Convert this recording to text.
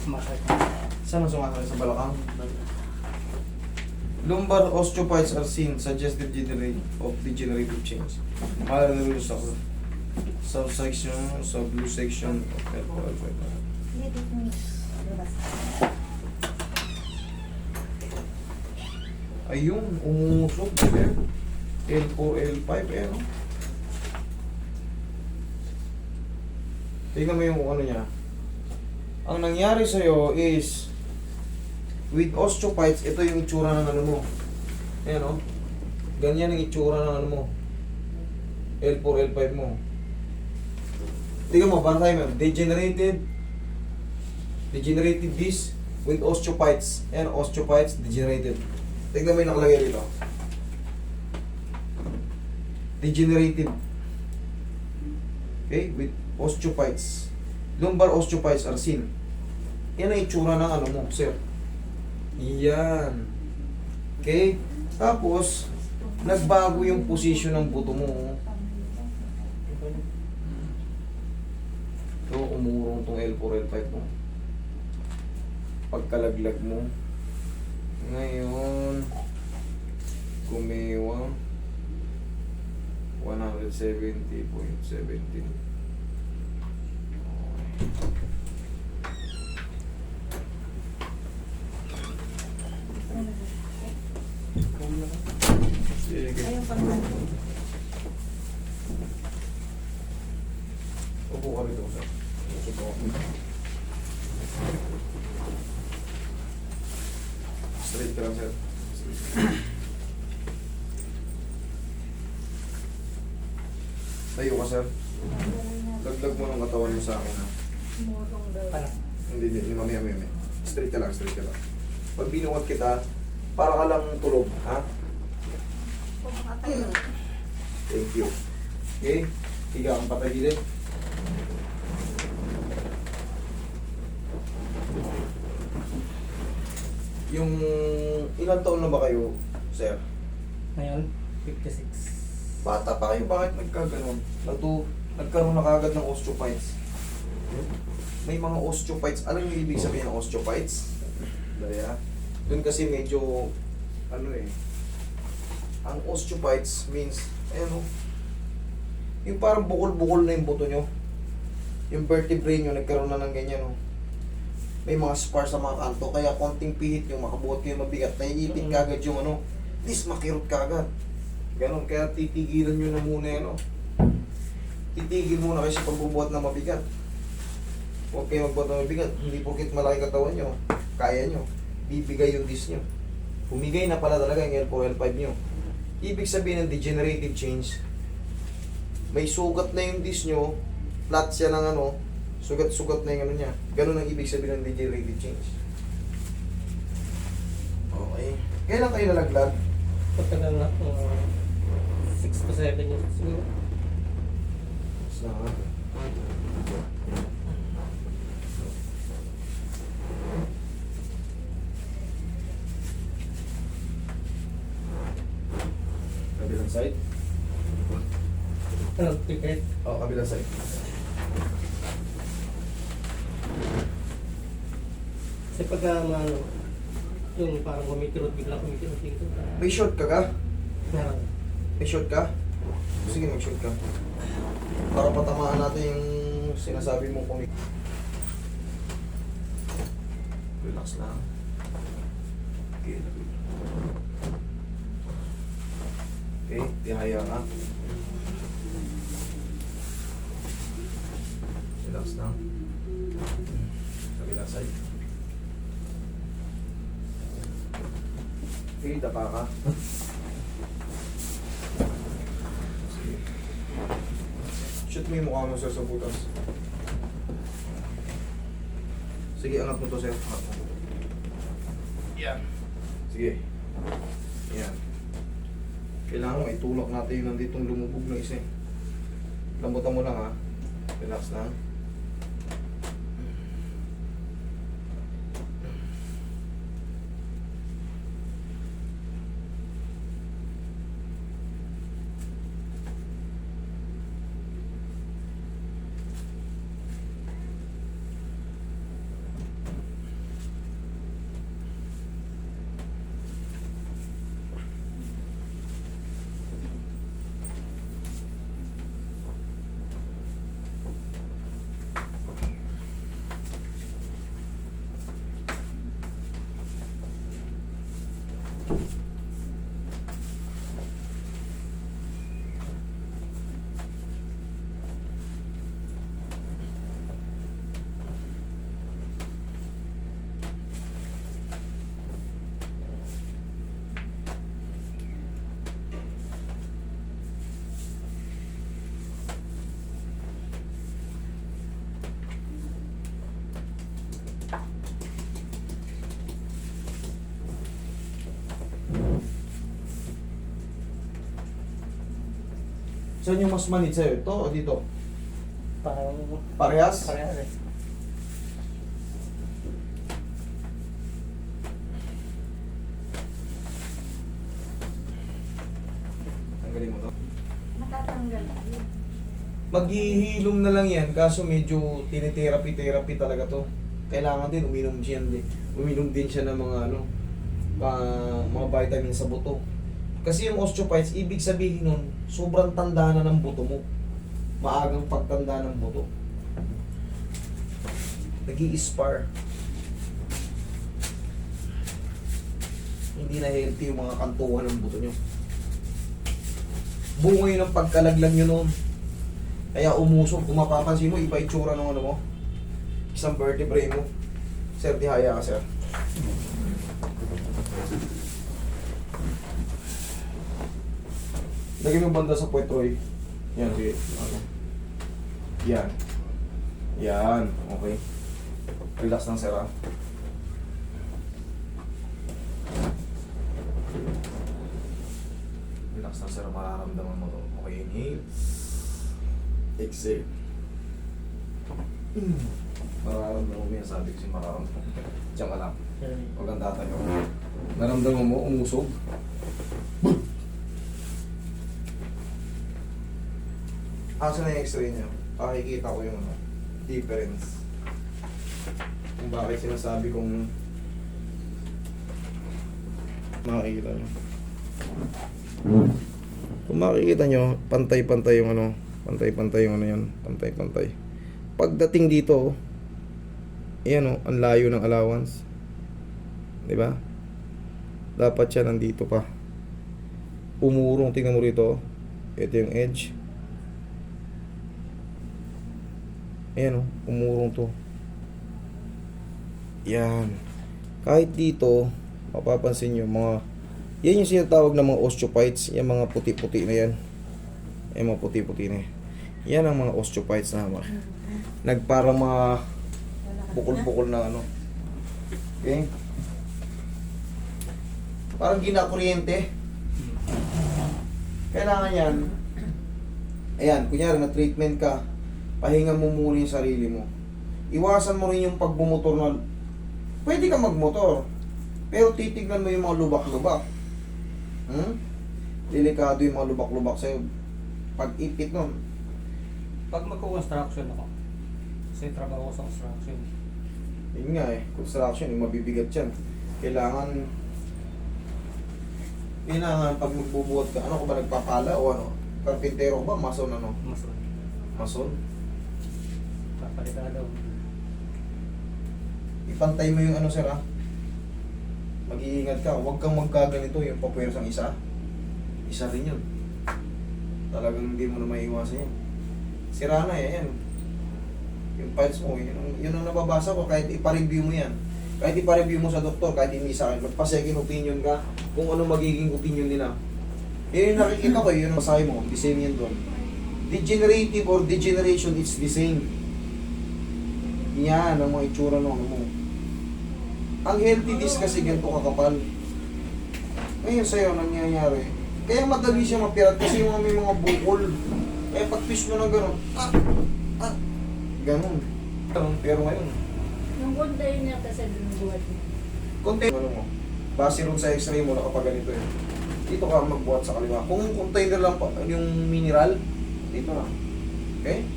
Masakit. Saan ang sumakit sa balakang? Lumbar osteophytes are seen, suggestive of degenerative change. Malulus ako. Subsection, subluxation of L4, L5. Ayun, umusog. L4, L5, eh, no? Tingnan mo yung ano niya. Ang nangyari sa'yo is, with osteophytes, ito yung itsura ng ano mo. Ayan, no? Ganyan ang itsura ng ano mo. L4, L5 mo. Tingnan mo, bantay mo. Degenerated disc with osteophytes. Ayan, osteophytes, degenerated. Tingnan mo yung nakalagay dito. Degenerative. Okay, with osteophytes. Lumbar osteophytes are seen. Yan ang itsura ng ano mo, sir. Yan. Okay? Tapos, nagbago yung position ng buto mo. Ito, umurong tong L4, L5 mo. Pagkalaglag mo. Ngayon, kumiwa. 170.17. Sige. Upo ka rito, sir. Upo ka. Straight ka lang, sir. Tayo ka, sir. Laglag mo ng katawan mo sa akin, ha? Hindi, mamaya. Straight ka lang. Pag binuhat kita, para ka lang tulog, ha? Thank you. Okay? Higa kang patagilid. Yung ilang taon na ba kayo, sir? Ngayon, 56. Bata pa kayo, bakit nagkaganon? Nagkaroon na kagad ng osteophytes. May mga osteophytes. Alam niyo ibig sabihin ng osteophytes? Daya. Doon kasi medyo, ang osteophytes means, yung parang bukol-bukol na yung buto nyo. Yung vertebrae nyo, nagkaroon na ng ganyan, no? May mga spars sa mga kanto, kaya konting pihit yung makabuhat kayo mabigat. Naiipit kagad yung makirot kagad. Ganon, kaya titigilan nyo na muna yan, no? Titigil muna kayo sa pagbubuhat na mabigat. Huwag kayo magbuhat na mabigat. Hindi porkit malaki katawan nyo, kaya nyo. Bibigay yung disc nyo. Humigay na pala talaga yung L4, L5 nyo. Ibig sabihin ng degenerative change, may sugat na yung disc nyo, flat siya ng sugat-sugat na yung niya. Ganun ang ibig sabihin ng degenerative change. Okay. Kailan kayo nalaglag? Pagtagal na, 6 to 7 years siguro. Sa kabilang side? Anong ticket? Oo, kabilang side. Kasi pagka yung parang bigla kumikirot dito. May short ka ka? Meron. May short ka? Sige, mag-short ka. Para patamaan natin yung sinasabi mo kung relax lang. Okay. Okay, tihaya ka. Relax lang. Kabilang side. Okay, dapa ka. Sige. Shoot mo yung mukha mo, sir, sa butas. Sige, angat mo to, sir. Angat mo. Yan. Sige. Yan. Kailangan itulak natin yung nanditong lumubog na isa. Lambutan mo lang, ha. Relax lang. Saan yung mas manid sa'yo? Ito o dito? Parang Parehas? parehas eh. Tanggalin mo to. Matatanggal. Maghihilom na lang yan, kaso medyo tinitherapy talaga to. Kailangan din uminom din siya ng mga mga vitamins sa buto. Kasi yung osteophytes, ibig sabihin nun, sobrang tanda na ng buto mo. Maagang pagtanda ng buto. Nag-i-spar. Hindi na healthy yung mga kantuhan ng buto nyo. Bungo yun ang pagkalaglag nyo noon. Kaya umusog. Kung mapapansin mo, iba itsura ng ano mo. Isang vertebrae mo. Sir, tihaya ka, sir. Lagyan mo banda sa puwet, Roy. Yan, sige. Ano? Yan. Yan. Okay. Relax lang, sir, ha? Relax lang, sir. Mararamdaman mo to. Okay, inhale. Exhale. Mararamdaman mo yan. Sabi ko si mararamdaman. Diyan ka lang. Huwag kang tatayo. Naramdaman mo, umusog. Asa na yung x-ray niya? Pakikita ko yung difference. Kung bakit sinasabi kong makikita nyo. Kung makikita nyo, pantay-pantay yung pantay-pantay yung yan, pantay-pantay. Pagdating dito, ayan ang layo ng allowance. 'Di ba? Dapat siya nandito pa. Umurong, tingnan mo rito. Ito yung edge. Ayan umurong to. Yan. Kahit dito, mapapansin nyo, yan yung sinatawag ng mga osteophytes, yung mga puti-puti na yan. Yung mga puti-puti na yan. Yan ang mga osteophytes na nagparang mga bukol-bukol na Okay? Parang ginakuryente. Kailangan yan. Ayan, kunyari na treatment ka, pahinga mo muna yung sarili mo. Iwasan mo rin yung pagbumotor na pwede ka magmotor, pero titignan mo yung mga lubak-lubak. Delikado yung mga lubak-lubak sa'yo. Pag ipit nun. Pag magko-construction ako, kasi trabaho ko sa construction. Yun nga construction, yung mabibigat yan. Kailangan pag magbubuhat ka, ano ka ba nagpapala o ano? Karpintero ba? Mason Mason. Mason? Papalita daw. Ipantay mo yung sir Mag-iingat ka, huwag kang magkaganito yung papuwersang isa. Isa rin yun. Talagang hindi mo na maiiwasan yan. Sira na yan. Yung files mo, yun ang nababasa ko kahit ipa-review mo yan. Kahit ipa-review mo sa doktor, kahit hindi sa akin, magpa-second opinion ka kung ano magiging opinion nila. Yun yung nakikita ko, yun ang masahe mo, the same yan doon. Degenerative or degeneration, it's the same. Yan ang mga itsura ng mo. Ang healthy disc kasi ganito kakapal. Ngayon sa'yo, nangyayari. Kaya madali siya mapirat kasi yung may mga bukol. Kaya pag twist mo na gano'n, gano'n. Pero ngayon, Yung container niya kasi binubuhat niya. container mo. Base rin sa x-ray mo, nakapaganito Dito ka magbuhat sa kaliwa. Kung container lang pa, yung mineral, dito na. Okay?